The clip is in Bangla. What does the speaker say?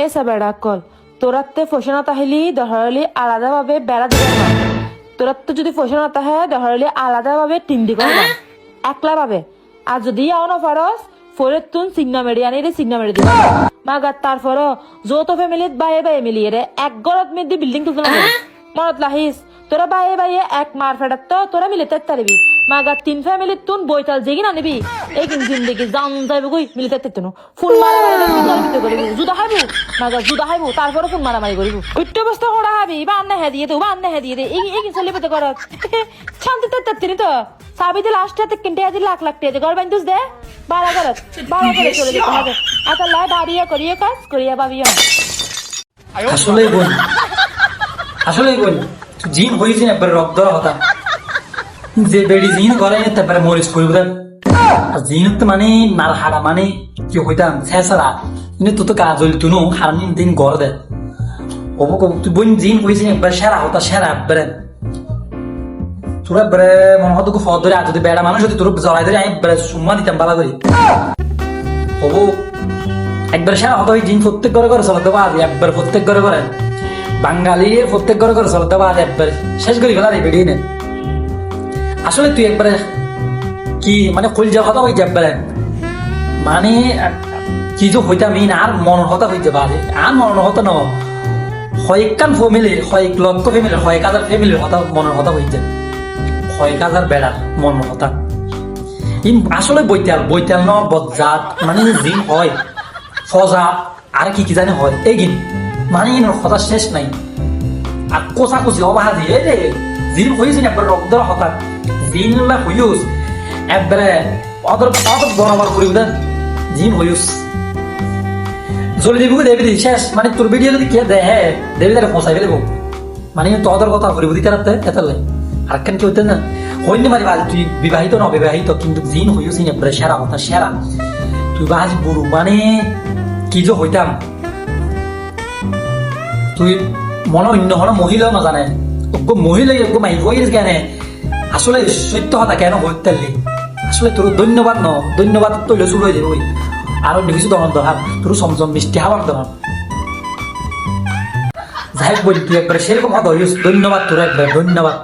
এসা বেড়া কল তোরাতে ফসনা তাহলি দহরলি আলাদাভাবে বেড়া দিবেন না। তোরাতে যদি ফসনা তাহে দহরলি আলাদাভাবে টিম দিবেন না, একলা ভাবে। আর যদি আওনা ফারস ফরে তুন সিগনা মেডি আনি রে সিগনা মেডি দিবা মাগার তারপর যৌথ ফ্যামিলিত বাইয়ে বাইয়ে মিলিয়ে রে এক গড়ত মেদি বিল্ডিং তুলতে না মনত লাহিস তোরা বাইয়ে বাইয়ে এক মার ফেডাত তো তোরা মিলে তারিবি মাগার তিন ফ্যামিলিত তুন বইতাল জেগি না নিবি এই কিন জিন্দেগি জান যাইব কই মিলে তেতনো ফোন মারা মারি সুন্দর ভিতর করিবি জুদা হাইবু মাগার জুদা হাইবু তারপর ফোন মারা মারি করিবু ওইটা অবস্থা হড়া হাবি বা আন্না হে দিয়ে দে বা আন্না হে দিয়ে দে এই কিন চলে পেতে করত শান্তি তেতনি তো সাবিতে লাস্ট হাতে কিনতে আজি লাখ লাখ টাকা ঘর বান্ধুস দে বাড়া করে চলে যেতে হবে আচ্ছা লাই দাঁড়িয়ে করিয়ে কাজ করিয়া ভাবিও আসলে বোন জিন হয়েছে একবার রক্ত দেওয়া কথা যে বেড়ি জিন করে তারপরে মরিচ করব আর জিন তো মানে নার হাড়া মানে কি হইতাম শেষরা কিন্তু তো কাজ হইল তুনো হারানি দিন গড় দে অবক তুই বোন জিন হয়েছে একবার সেরা হতা সেরা একবারে তোরা একবারে মনে হতো ফদ ধরে আর যদি বেড়া মানুষ যদি তোর জড়াই ধরে আমি একবারে সুম্মা দিতাম বালা করি হবো একবার সেরা হতো ওই জিন প্রত্যেক ঘরে ঘরে চলাতে পারে একবার প্রত্যেক ঘরে ঘরে বাঙালির প্রত্যেক ঘরে ঘরে চলাতে পারে একবার শেষ করি ফেলা রে বেরিয়ে নে আসলে তুই একবারে কি মানে কইল যাওয়া কথা হইতে একবারে মানে কি যে হইতাম এই আর মন হতা হইতে পারে আর মন হতা ন কয়েকখান ফ্যামিলির কয়েক লক্ষ ফ্যামিলির কয়েক হাজার ফ্যামিলির হতা মনের হতা হইতে কয়েক হাজার বেড়ার মন হতা আসলে বৈতাল ন বজ্জাত মানে জিন হয় ফজা আর কি জানি হয় এই গিন মানে হতা শেষ নাই আর কোচা কুচি অবাহা দিয়ে রে জিন হয়েছে একবার রক্ত হতা জিন হইউস একবারে অদর বরাবর করি বুঝলেন জিন হইউস জলে দিব দেবি শেষ মানে তোর ভিডিও যদি কে দেয় দেবি তারা পৌঁছাই ফেলব মানে তোদের কথা করি বুঝি তারা এত লাই আর কেন কি হইতে না হইনি মারি বাজ তুই বিবাহিত না অবিবাহিত কিন্তু জিন হইউস একবারে সেরা কথা সেরা তুই বাজ বুড়ু মানে কি যে হইতাম তুই মনে অন্য হলো মহিলাও না জানে মহিলা মাই হইস কেন আসলে সত্য কথা কেন হইতালি আসলে তোর ধন্যবাদ ন ধন্যবাদ তৈলে শুরু হয়ে যাবে ওই আরো কিছু দহন দহার তোর সমজম মিষ্টি হাওয়ার দহন যাই বলি তুই একবার সেরকম কথা হইস ধন্যবাদ তোর একবার ধন্যবাদ।